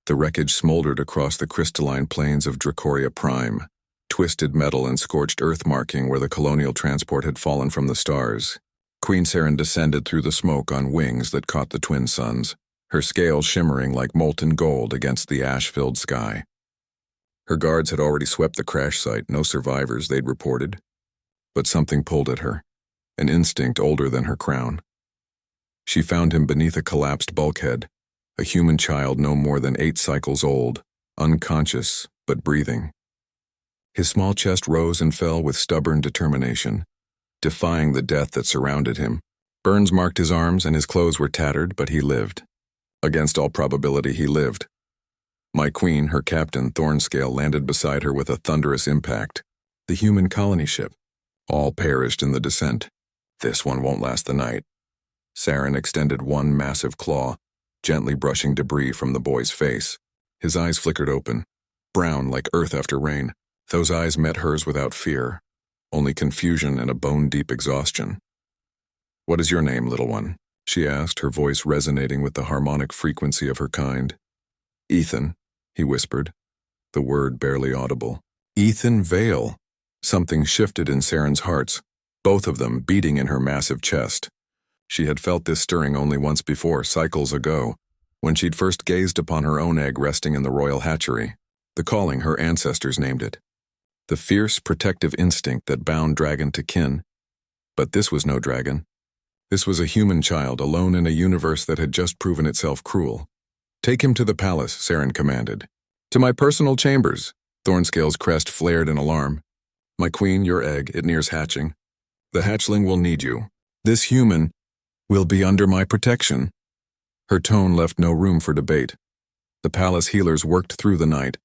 The wreckage smoldered across the crystalline plains of Dracoria Prime, twisted metal and scorched earth marking where the colonial transport had fallen from the stars. Queen Saren descended through the smoke on wings that caught the twin suns, her scales shimmering like molten gold against the ash-filled sky. Her guards had already swept the crash site, no survivors, they'd reported. But something pulled at her, an instinct older than her crown. She found him beneath a collapsed bulkhead, a human child no more than 8 cycles old, unconscious but breathing. His small chest rose and fell with stubborn determination, defying the death that surrounded him. Burns marked his arms and his clothes were tattered, but he lived. Against all probability, he lived. My queen, her captain, Thornscale, landed beside her with a thunderous impact. The human colony ship. All perished in the descent. This one won't last the night. Saren extended one massive claw, gently brushing debris from the boy's face. His eyes flickered open, brown like earth after rain. Those eyes met hers without fear, only confusion and a bone-deep exhaustion. "What is your name, little one?" she asked, her voice resonating with the harmonic frequency of her kind. "Ethan," he whispered, the word barely audible. "Ethan Vale." Something shifted in Saren's hearts, both of them beating in her massive chest. She had felt this stirring only once before, cycles ago, when she'd first gazed upon her own egg resting in the royal hatchery, the calling her ancestors named it. The fierce, protective instinct that bound dragon to kin. But this was no dragon. This was a human child alone in a universe that had just proven itself cruel. "Take him to the palace," Saren commanded. "To my personal chambers." Thornscale's crest flared in alarm. "My queen, your egg, it nears hatching. The hatchling will need you. This human will be under my protection." Her tone left no room for debate. The palace healers worked through the night,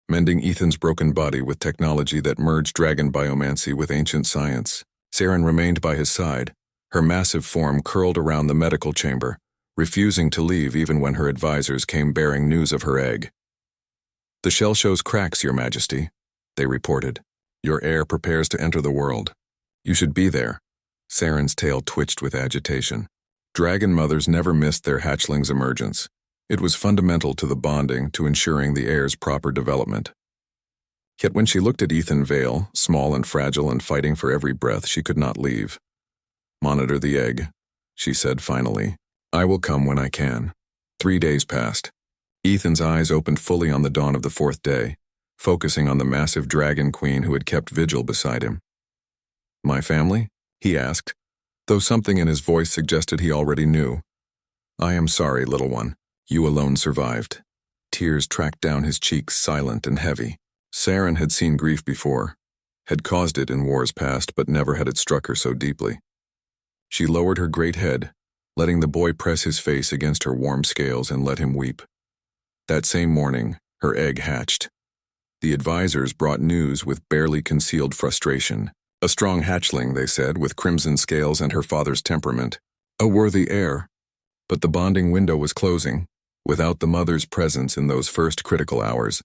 mending Ethan's broken body with technology that merged dragon biomancy with ancient science. Saren remained by his side, her massive form curled around the medical chamber, refusing to leave even when her advisors came bearing news of her egg. "The shell shows cracks, Your Majesty," they reported. "Your heir prepares to enter the world. You should be there." Saren's tail twitched with agitation. Dragon mothers never missed their hatchling's emergence. It was fundamental to the bonding, to ensuring the heir's proper development. Yet when she looked at Ethan Vale, small and fragile and fighting for every breath, she could not leave. "Monitor the egg," she said finally. "I will come when I can." 3 days passed. Ethan's eyes opened fully on the dawn of the 4th day, focusing on the massive dragon queen who had kept vigil beside him. "My family?" he asked, though something in his voice suggested he already knew. "I am sorry, little one. You alone survived." Tears tracked down his cheeks, silent and heavy. Saren had seen grief before, had caused it in wars past, but never had it struck her so deeply. She lowered her great head, letting the boy press his face against her warm scales and let him weep. That same morning, her egg hatched. The advisors brought news with barely concealed frustration. A strong hatchling, they said, with crimson scales and her father's temperament. A worthy heir. But the bonding window was closing. Without the mother's presence in those first critical hours,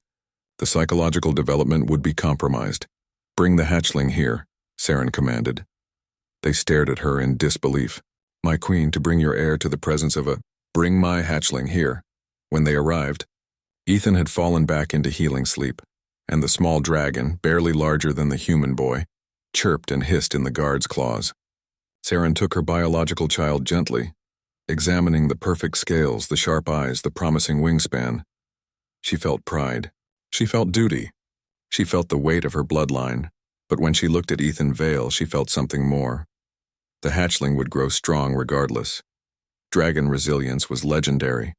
the psychological development would be compromised. "Bring the hatchling here," Saren commanded. They stared at her in disbelief. "My queen, to bring your heir to the presence of a—" "Bring my hatchling here." When they arrived, Ethan had fallen back into healing sleep, and the small dragon, barely larger than the human boy, chirped and hissed in the guard's claws. Saren took her biological child gently, examining the perfect scales, the sharp eyes, the promising wingspan. She felt pride. She felt duty. She felt the weight of her bloodline. But when she looked at Ethan Vale, she felt something more. The hatchling would grow strong regardless. Dragon resilience was legendary.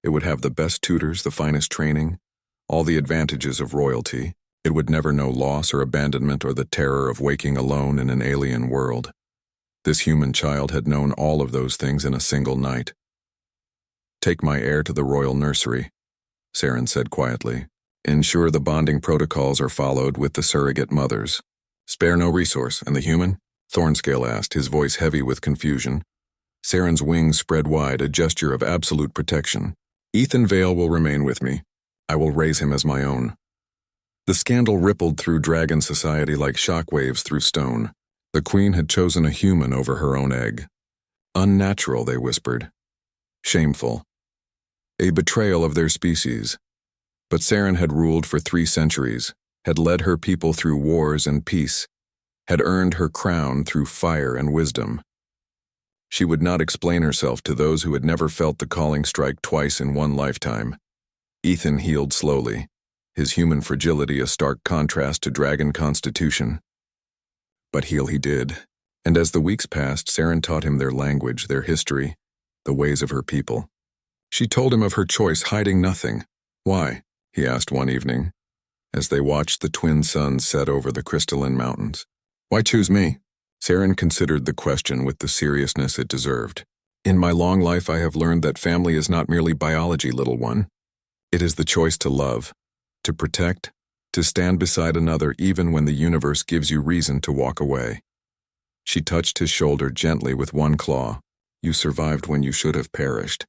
It would have the best tutors, the finest training, all the advantages of royalty. It would never know loss or abandonment or the terror of waking alone in an alien world. This human child had known all of those things in a single night. "Take my heir to the royal nursery," Saren said quietly. "Ensure the bonding protocols are followed with the surrogate mothers. Spare no resource, and the human?" Thornscale asked, his voice heavy with confusion. Saren's wings spread wide, a gesture of absolute protection. "Ethan Vale will remain with me. I will raise him as my own." The scandal rippled through dragon society like shockwaves through stone. The queen had chosen a human over her own egg. Unnatural, they whispered. Shameful. a betrayal of their species. But Saren had ruled for 3 centuries, had led her people through wars and peace, had earned her crown through fire and wisdom. She would not explain herself to those who had never felt the calling strike twice in one lifetime. Ethan healed slowly, his human fragility a stark contrast to dragon constitution. But heal he did, and as the weeks passed, Saren taught him their language, their history, the ways of her people. She told him of her choice, hiding nothing. Why? He asked one evening, as they watched the twin suns set over the crystalline mountains. Why choose me? Saren considered the question with the seriousness it deserved. In my long life I have learned that family is not merely biology, little one. It is the choice to love, to protect, to stand beside another even when the universe gives you reason to walk away. She touched his shoulder gently with one claw. You survived when you should have perished.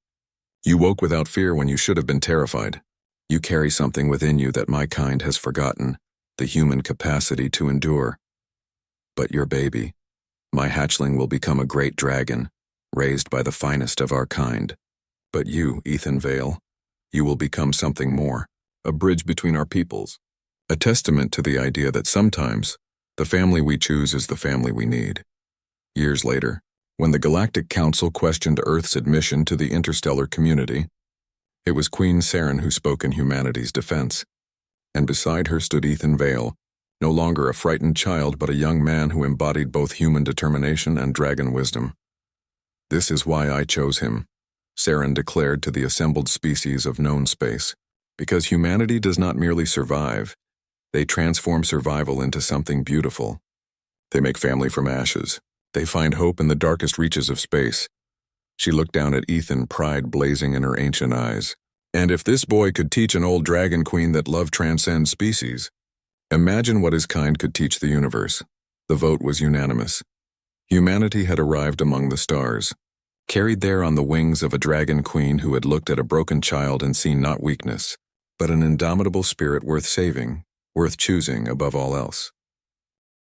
You woke without fear when you should have been terrified. You carry something within you that my kind has forgotten, the human capacity to endure. But your baby, my hatchling, will become a great dragon, raised by the finest of our kind. But you, Ethan Vale, you will become something more, a bridge between our peoples, a testament to the idea that sometimes the family we choose is the family we need. Years later, when the Galactic Council questioned Earth's admission to the interstellar community, it was Queen Saren who spoke in humanity's defense. And beside her stood Ethan Vale, no longer a frightened child but a young man who embodied both human determination and dragon wisdom. This is why I chose him, Saren declared to the assembled species of known space, because humanity does not merely survive, they transform survival into something beautiful. They make family from ashes. They find hope in the darkest reaches of space. She looked down at Ethan, pride blazing in her ancient eyes. And if this boy could teach an old dragon queen that love transcends species, imagine what his kind could teach the universe. The vote was unanimous. Humanity had arrived among the stars, carried there on the wings of a dragon queen who had looked at a broken child and seen not weakness, but an indomitable spirit worth saving, worth choosing above all else.